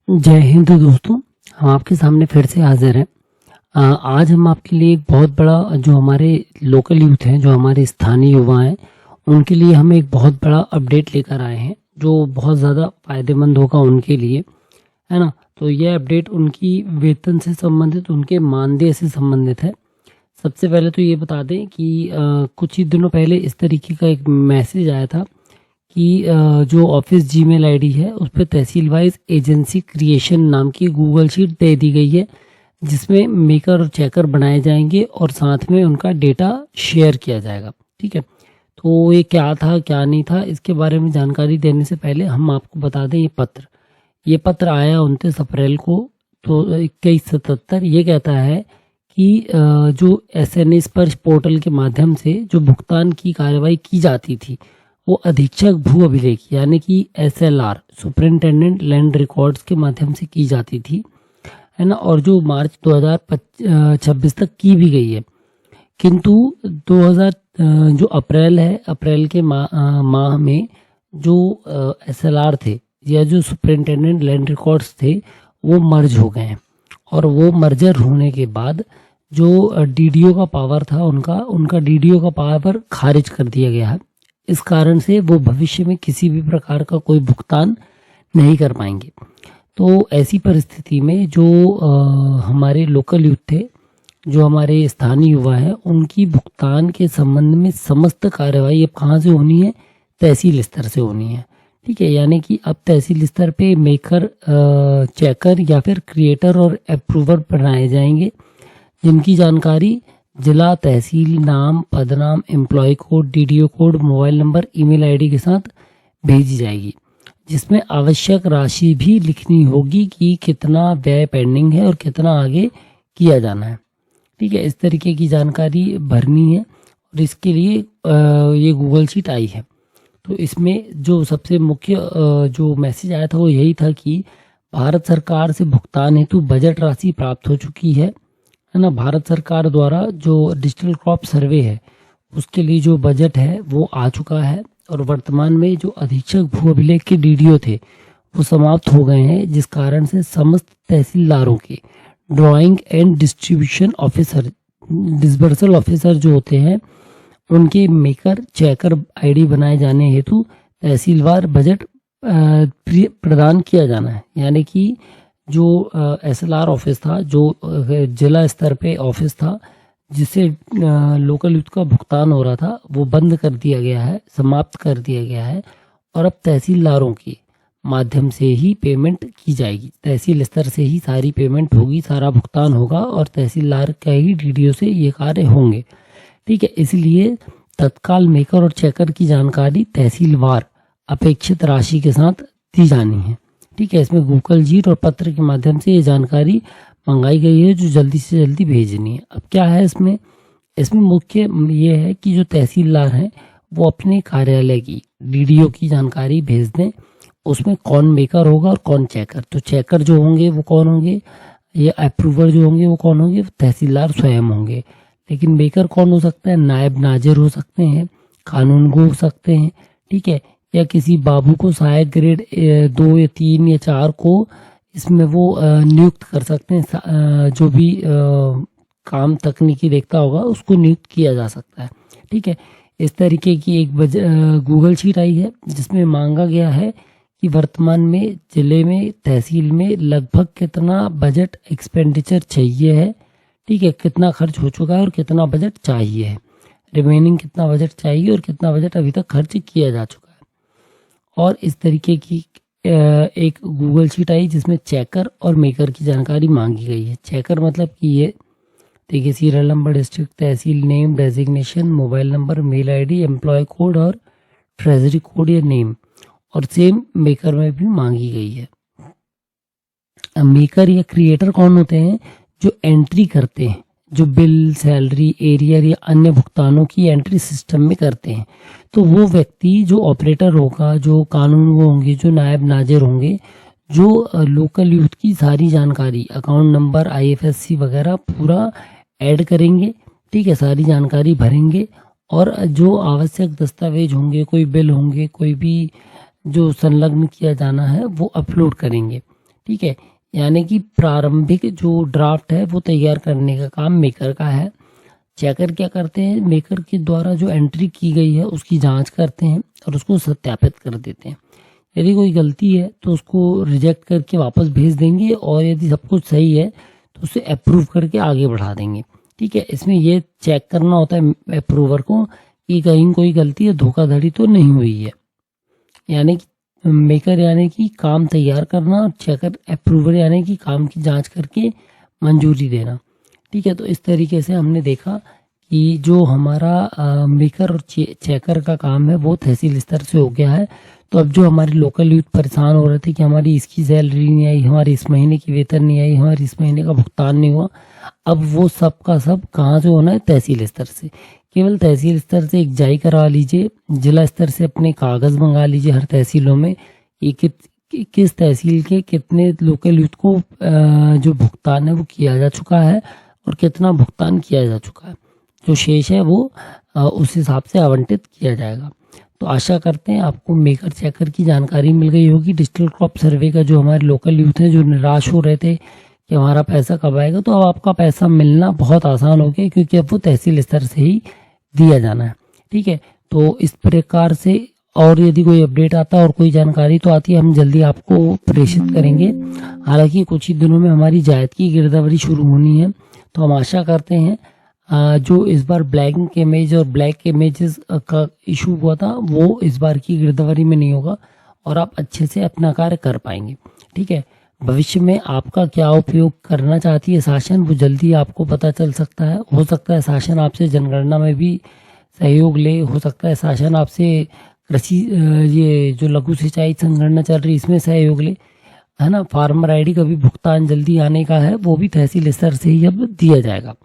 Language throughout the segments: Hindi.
जय हिंद दोस्तों। हम आपके सामने फिर से हाजिर हैं। आज हम आपके लिए एक बहुत बड़ा जो हमारे लोकल यूथ हैं, जो हमारे स्थानीय युवा हैं, उनके लिए हम एक बहुत बड़ा अपडेट लेकर आए हैं जो बहुत ज़्यादा फायदेमंद होगा उनके लिए, है ना। तो यह अपडेट उनकी वेतन से संबंधित, उनके मानदेय से संबंधित है। सबसे पहले तो ये बता दें कि कुछ ही दिनों पहले इस तरीके का एक मैसेज आया था कि जो ऑफिस जीमेल आईडी है उस पर तहसील वाइज एजेंसी क्रिएशन नाम की गूगल शीट दे दी गई है, जिसमें मेकर और चेकर बनाए जाएंगे और साथ में उनका डेटा शेयर किया जाएगा। ठीक है, तो ये क्या था क्या नहीं था, इसके बारे में जानकारी देने से पहले हम आपको बता दें ये पत्र आया 29 अप्रैल को। तो 2177 ये कहता है कि जो एसएनए स्पर्श पोर्टल के माध्यम से जो भुगतान की कार्रवाई की जाती थी वो अधीक्षक भू अभिलेख यानी कि एसएलआर, सुपरिंटेंडेंट लैंड रिकॉर्ड्स के माध्यम से की जाती थी, है ना। और जो मार्च 2026 तक की भी गई है, किंतु 2000 जो अप्रैल है, अप्रैल के माह में जो एसएलआर थे या जो सुपरिंटेंडेंट लैंड रिकॉर्ड्स थे वो मर्ज हो गए हैं। और वो मर्जर होने के बाद जो डीडीओ का पावर था उनका डीडीओ का पावर खारिज कर दिया गया है। इस कारण से वो भविष्य में किसी भी प्रकार का कोई भुगतान नहीं कर पाएंगे। तो ऐसी परिस्थिति में जो हमारे लोकल यूथ थे, जो हमारे स्थानीय युवा हैं, उनकी भुगतान के संबंध में समस्त कार्रवाई अब कहाँ से होनी है? तहसील स्तर से होनी है। ठीक है, यानी कि अब तहसील स्तर पे मेकर, चेकर या फिर क्रिएटर और अप्रूवर बनाए जाएंगे, जिनकी जानकारी जिला, तहसील, नाम, पदनाम, employee code, DDO code, mobile number, email ID के साथ भेजी जाएगी, जिसमें आवश्यक राशि भी लिखनी होगी कि कितना व्यय पेंडिंग है और कितना आगे किया जाना है। ठीक है, इस तरीके की जानकारी भरनी है और इसके लिए ये गूगल शीट आई है। तो इसमें जो सबसे मुख्य जो मैसेज आया था वो यही था कि भारत सरकार से भुगतान हेतु बजट राशि प्राप्त हो चुकी है ना। भारत सरकार द्वारा जो डिजिटल क्रॉप सर्वे है उसके लिए जो बजट है वो आ चुका है और वर्तमान में जो अधीक्षक भू अभिलेख के डीडीओ थे वो समाप्त हो गए हैं, जिस कारण से समस्त तहसीलदारों के drawing and distribution officer, disbursal officer जो होते हैं, उनके मेकर, चेकर आईडी बनाए जाने हेतु तहसीलवार बजट प्रदान किया जाना है। यानी कि जो एसएलआर ऑफिस था, जो जिला स्तर पे ऑफिस था जिससे लोकल यूथ का भुगतान हो रहा था, वो बंद कर दिया गया है, समाप्त कर दिया गया है और अब तहसीलदारों के माध्यम से ही पेमेंट की जाएगी। तहसील स्तर से ही सारी पेमेंट होगी, सारा भुगतान होगा और तहसीलदार का ही डीडीओ से ये कार्य होंगे। ठीक है, इसलिए तत्काल मेकर और चेकर की जानकारी तहसीलवार अपेक्षित राशि के साथ दी जानी है। ठीक है, इसमें गूगल शीट और पत्र के माध्यम से ये जानकारी मंगाई गई है जो जल्दी से जल्दी भेजनी है। अब क्या है इसमें मुख्य ये है कि जो तहसीलदार हैं वो अपने कार्यालय की डीडीओ की जानकारी भेज दें। उसमें कौन मेकर होगा और कौन चेकर। तो चेकर जो होंगे वो कौन होंगे, या अप्रूवर जो होंगे वो कौन होंगे? तहसीलदार स्वयं होंगे। लेकिन मेकर कौन हो सकता है? नायब नाजिर हो सकते हैं, कानूनगो हो सकते हैं। ठीक है, या किसी बाबू को सहायक ग्रेड 2 या 3 या 4 को इसमें वो नियुक्त कर सकते हैं। जो भी काम तकनीकी देखता होगा उसको नियुक्त किया जा सकता है। ठीक है, इस तरीके की एक गूगल शीट आई है जिसमें मांगा गया है कि वर्तमान में जिले में, तहसील में लगभग कितना बजट एक्सपेंडिचर चाहिए है। ठीक है, कितना खर्च हो चुका है और कितना बजट चाहिए है, रिमेनिंग कितना बजट चाहिए और कितना बजट अभी तक खर्च किया जा चुका है। और इस तरीके की एक गूगल शीट आई जिसमें चेकर और मेकर की जानकारी मांगी गई है। चेकर मतलब कि ये देखिए, serial number, district, tehsil name, designation, mobile number, mail ID, employ code और ट्रेजरी कोड या नेम। और सेम मेकर में भी मांगी गई है। अब मेकर या क्रिएटर कौन होते हैं? जो एंट्री करते हैं, जो बिल, सैलरी, एरियर या अन्य भुगतानों की एंट्री सिस्टम में करते हैं। तो वो व्यक्ति जो ऑपरेटर होगा, जो कानून होंगे, जो नायब नाजिर होंगे, जो लोकल यूथ की सारी जानकारी, अकाउंट नंबर, आईएफएससी वगैरह पूरा ऐड करेंगे। ठीक है, सारी जानकारी भरेंगे और जो आवश्यक दस्तावेज होंगे, कोई बिल होंगे, कोई भी जो संलग्न किया जाना है वो अपलोड करेंगे। ठीक है। यानी कि प्रारंभिक जो ड्राफ्ट है वो तैयार करने का काम मेकर का है। चेकर क्या करते हैं, मेकर के द्वारा जो एंट्री की गई है उसकी जांच करते हैं और उसको सत्यापित कर देते हैं। यदि कोई गलती है तो उसको रिजेक्ट करके वापस भेज देंगे, और यदि सब कुछ सही है तो उसे अप्रूव करके आगे बढ़ा देंगे। ठीक है, इसमें ये चेक करना होता है अप्रूवर को कि कहीं कोई गलती या धोखाधड़ी तो नहीं हुई है। यानी कि मेकर यानी कि काम तैयार करना, और चेकर अप्रूवर यानी कि काम की जांच करके मंजूरी देना। ठीक है, तो इस तरीके से हमने देखा कि जो हमारा मेकर और चेकर का काम है वो तहसील स्तर से हो गया है। तो अब जो हमारे लोकल यूथ परेशान हो रहे थे कि हमारी इसकी सैलरी नहीं आई, हमारी इस महीने की वेतन नहीं आई, हमारी इस महीने का भुगतान नहीं हुआ, अब वो सब का सब कहाँ से होना है, तहसील स्तर से। केवल तहसील स्तर से एक जाई करवा लीजिए, जिला स्तर से अपने कागज मंगा लीजिए हर तहसीलों में कि किस तहसील के कितने लोकल यूथ को जो भुगतान है वो किया जा चुका है और कितना भुगतान किया जा चुका है। जो शेष है वो उस हिसाब से आवंटित किया जाएगा। तो आशा करते हैं आपको मेकर चेकर की जानकारी मिल गई होगी। डिजिटल क्रॉप सर्वे का जो हमारे लोकल यूथ हैं जो निराश हो रहे थे कि हमारा पैसा कब आएगा, तो अब आपका पैसा मिलना बहुत आसान हो गया, क्योंकि अब वो तहसील स्तर से ही दिया जाना है। ठीक है, तो इस प्रकार से और यदि कोई अपडेट आता है और कोई जानकारी तो आती है, हम जल्दी आपको प्रेषित करेंगे। हालांकि कुछ ही दिनों में हमारी जायद की गिरदावरी शुरू होनी है, तो हम आशा करते हैं जो इस बार ब्लैक इमेज और ब्लैक इमेजेस का इशू हुआ था वो इस बार की गिरदावरी में नहीं होगा और आप अच्छे से अपना कार्य कर पाएंगे। ठीक है, भविष्य में आपका क्या उपयोग करना चाहती है शासन, वो जल्दी आपको पता चल सकता है। हो सकता है शासन आपसे जनगणना में भी सहयोग ले, हो सकता है शासन आपसे कृषि ये जो लघु सिंचाई संगणना चल रही इसमें सहयोग ले, है ना। फार्मर आईडी का भी भुगतान जल्दी आने का है, वो भी तहसील स्तर से ही अब दिया जाएगा।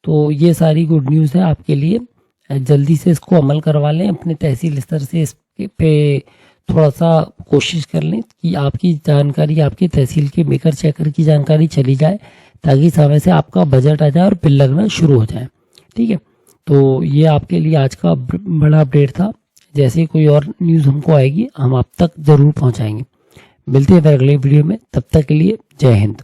तो ये सारी गुड न्यूज़ है आपके लिए, जल्दी से इसको अमल करवा लें। अपने तहसील स्तर से इस पे थोड़ा सा कोशिश कर लें कि आपकी जानकारी, आपकी तहसील के मेकर चेकर की जानकारी चली जाए, ताकि समय से आपका बजट आ जाए और बिल लगना शुरू हो जाए। ठीक है, तो ये आपके लिए आज का बड़ा अपडेट था। जैसे कोई और न्यूज़ हमको आएगी हम आप तक ज़रूर पहुँचाएंगे। मिलते हैं फिर अगले वीडियो में, तब तक के लिए जय हिंद।